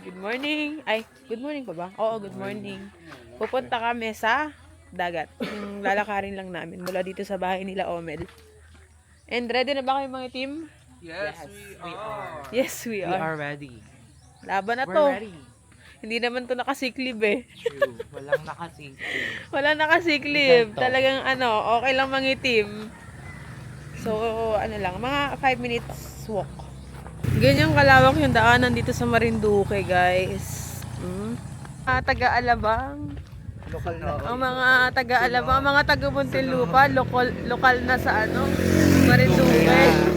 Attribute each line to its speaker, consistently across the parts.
Speaker 1: Good morning. Ay, good morning pa ba? Oo, good morning. Pupunta kami sa dagat. Yung lalakarin lang namin mula dito sa bahay nila Omel. And ready na ba kayo mga team?
Speaker 2: Yes, we are.
Speaker 1: Yes, we
Speaker 2: We
Speaker 1: are.
Speaker 2: are ready.
Speaker 1: Laban na
Speaker 2: We're
Speaker 1: to.
Speaker 2: ready.
Speaker 1: Hindi naman to nakasiklib eh.
Speaker 2: True. Walang nakasing.
Speaker 1: Wala nakasiklib.
Speaker 2: Ganito.
Speaker 1: Talagang okay lang mga team. So, mga 5 minutes walk. Ganyang kalawak yung daanan dito sa Marinduque, guys. Taga-Alabang.
Speaker 2: Local na.
Speaker 1: Ang mga taga-Alabang, ang mga taga-Muntinlupa, lokal na sa Marinduque.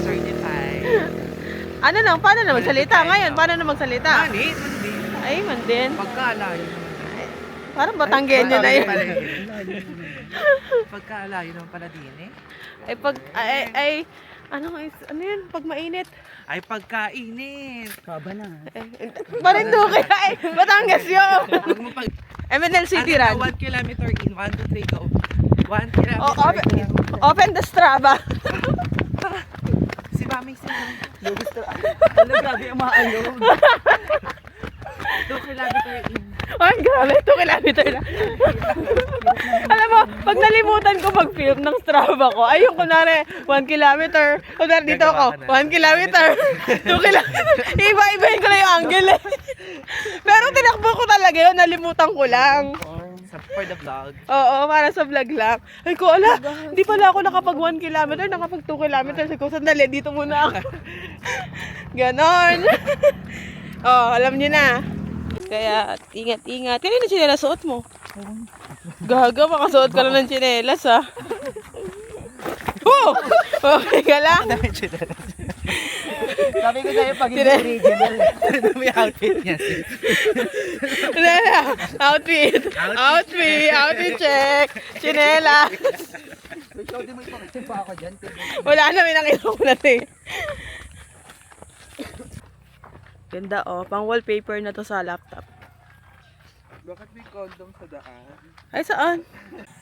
Speaker 2: Certified.
Speaker 1: Paano na magsalita ngayon? Paano na magsalita?
Speaker 2: Mandi.
Speaker 1: Ay, man din.
Speaker 2: Pagkaalayo.
Speaker 1: Parang Batanggenyo na yun.
Speaker 2: Pagkaalayo naman pala din eh.
Speaker 1: Ano yun? Pag mainit.
Speaker 2: Ay pagkainit.
Speaker 3: Kaba na.
Speaker 1: Marinduque, ay, Batangas yun.
Speaker 2: Huwag mo pag...
Speaker 1: MNL City Run.
Speaker 2: 1 kilometer in, 1, 2, 3, go. 1 kilometer in.
Speaker 1: Open the Strava.
Speaker 2: Si Mami,
Speaker 3: Ano, grabe yung mga alog.
Speaker 2: 2 kilometer in.
Speaker 1: Ay, grabe, 2 kilometer na. Alam mo, pag nalimutan ko mag-film ng Strava ko, ayun, kunwari, 1 kilometer. Kunwari dito ako, 1 kilometer, 2 kilometer. Iba-ibahin ko na yung angle eh. Pero tinakbo ko talaga yun, nalimutan ko lang.
Speaker 2: For the vlog.
Speaker 1: Oo, para sa vlog lang. Ay ko, hindi pala ako nakapag 1 kilometer, nakapag 2 kilometer. Sabi ko, sandali, dito muna ako. Ganon. Alam niyo na. Kaya, ingat-ingat. Kanina tsinelas suot mo? Gaga, makasuot ka lang ng tsinelas, ha? Oh! Okay ka lang?
Speaker 3: Sabi ko sa'yo, pag hindi original.
Speaker 2: May outfit niya sis.
Speaker 1: Outfit check. Tsinelas.
Speaker 3: Ikaw din mo ipakita pa ako dyan.
Speaker 1: Wala na, may nakita ko na ito eh. Ganda pang wallpaper na to sa laptop.
Speaker 2: Bakit may condom sa daan?
Speaker 1: Ay, saan?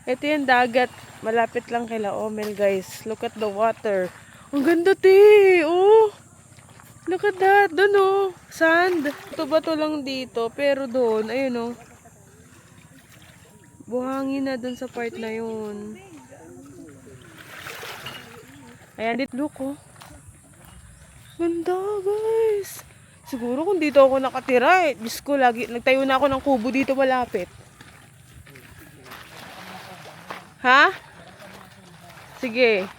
Speaker 1: Ito yung dagat. Malapit lang kila Omel, guys. Look at the water. Ang ganda, te. Oh. Look at that. Doon, sand. Ito ba to lang dito? Pero doon, ayun, buhangin na doon sa part na yun. Ayan, dito. Look, Ganda, guys. Siguro kung dito ako nakatira Diyos ko, nagtayo na ako ng kubo dito malapit. Ha? Sige.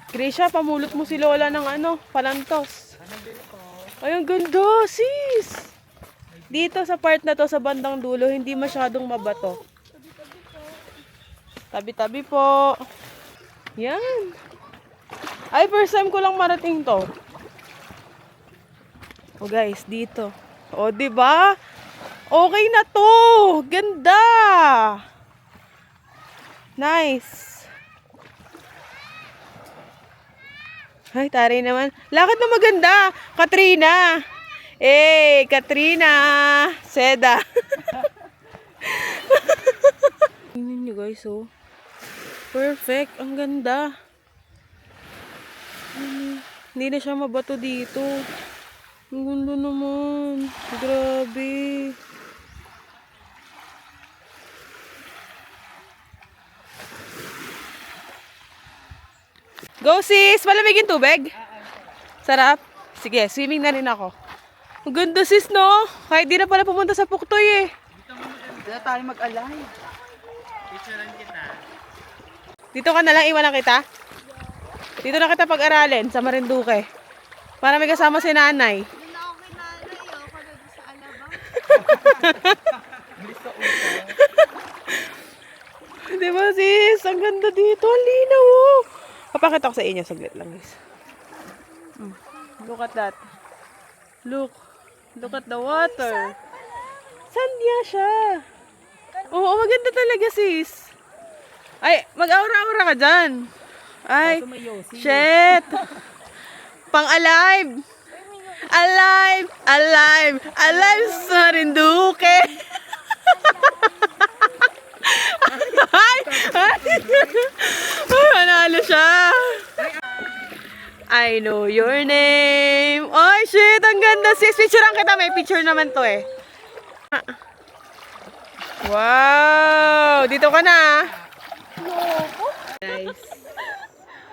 Speaker 1: Grisha, pamulot mo si Lola ng palantos. Ay, ang ganda, sis. Dito sa part na to, sa bandang dulo, hindi masyadong mabato. Tabi-tabi po. Yan. Ay, first time ko lang marating to. Guys, dito. Diba? Okay na to. Ganda. Nice. Ay, tari naman. Lakad na maganda. Katrina. Katrina. Seda. Tingnan nyo guys, perfect. Ang ganda. Hindi na siya mabato dito. Ang ganda naman. Grabe. Go sis! Malamig yung tubig? Sarap? Sige, swimming na rin ako. Ang ganda sis, no? Kahit di na pala pumunta sa Puktoy eh.
Speaker 3: Hindi na tayo mag-alay.
Speaker 1: Dito ka na lang, iwanan kita? Dito na kita pag-aralin sa Marinduque. Para may kasama si nanay. Diba sis? Ang ganda dito. Ang linaw. Papakita ko sa inyo. Saglit lang guys. Look at that. Look. Look at the water. Sandya siya. Oo, maganda talaga sis. Ay, mag-aura-aura ka dyan. Ay, shit. Pang-alive. Alive. Alive. Alive sa Marinduque. Ay, panalo siya. I know your name. Ay, shit, ang ganda. Sis, picturean kita. May picture naman to eh. Wow! Dito ka na. Nice.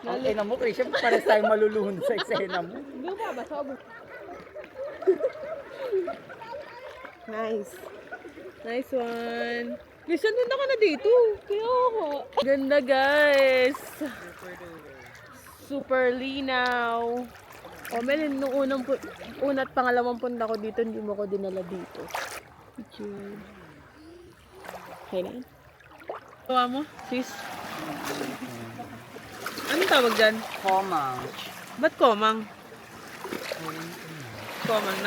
Speaker 3: Ang ina mo, Christian, pares tayo maluluhon sa eksena mo.
Speaker 1: Nice. Nice one. Listen, ganda ka na dito. Kaya ako. Ganda, guys. Super linaw. O, Melin, nung una at pangalawang punta ko dito, hindi mo ko dinala dito. Picture. Okay na. Gawa mo, sis? Anong tawag dyan?
Speaker 3: Komang.
Speaker 1: Ba't komang? Komang.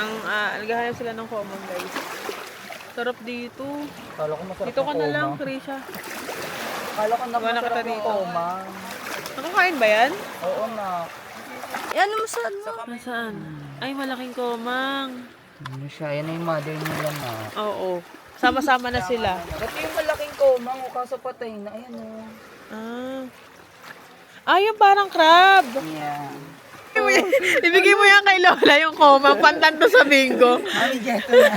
Speaker 1: Naghahanap sila ng komang, guys. Sarap dito.
Speaker 3: Kala ko masarap
Speaker 1: Dito ka
Speaker 3: ang
Speaker 1: na lang,
Speaker 3: komang.
Speaker 1: Krisha.
Speaker 3: Kala ko na
Speaker 1: Wala
Speaker 3: masarap
Speaker 1: kita
Speaker 3: ang
Speaker 1: dito.
Speaker 3: komang.
Speaker 1: Nakakain ba yan?
Speaker 3: Oo na.
Speaker 1: Yan, saan mo? Nasaan? Ay, malaking komang.
Speaker 3: Ano siya? Yan na yung mother nila na.
Speaker 1: Oo. Sama-sama na sila.
Speaker 3: Ba't yung malaking komang o kaso patay na? Ayan o.
Speaker 1: Yung parang crab.
Speaker 3: Yeah.
Speaker 1: Ibigay mo yan kay Lola yung komang. Pantanto sa bingo.
Speaker 3: Mami, geto na.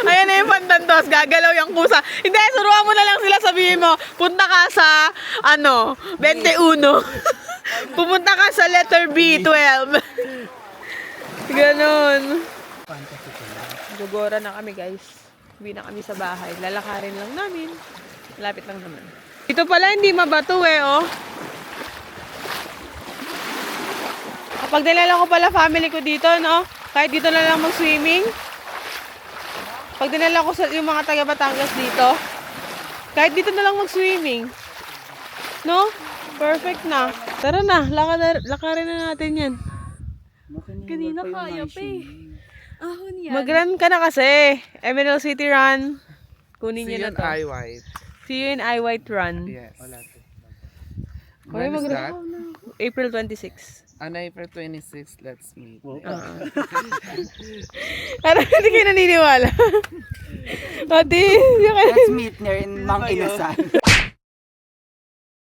Speaker 1: Ayan na yung pantantos. Gagalaw yung kusa. Hindi, suruan mo na lang sila. Sabihin mo, punta ka sa, 21. Pumunta ka sa letter B, 12. Ganon. Gugora na kami, guys. Uwi na kami sa bahay. Lalakarin lang namin. Malapit lang naman. Ito pala, hindi mabato oh. Kapag dinala ko pala family ko dito, no? Kahit dito na lang mag-swimming. Pag dinala ko sa yung mga taga Batangas dito, kahit dito na lang mag-swimming. No? Perfect na. Tara na, lakarin na natin yan.
Speaker 3: Kanina kaya pa eh.
Speaker 1: Mag-run ka na kasi. Emerald City Run. Kunin
Speaker 2: See
Speaker 1: niyo
Speaker 2: you
Speaker 1: na
Speaker 2: in
Speaker 1: to.
Speaker 2: Eye White.
Speaker 1: See you in I White Run.
Speaker 2: Yes. Wala to.
Speaker 1: Okay,
Speaker 2: When is that?
Speaker 1: April 26.
Speaker 2: On April 26, let's meet.
Speaker 1: Parang hindi kayo naniniwala. Ate, hindi kayo.
Speaker 3: Let's meet near in Mang Inasal.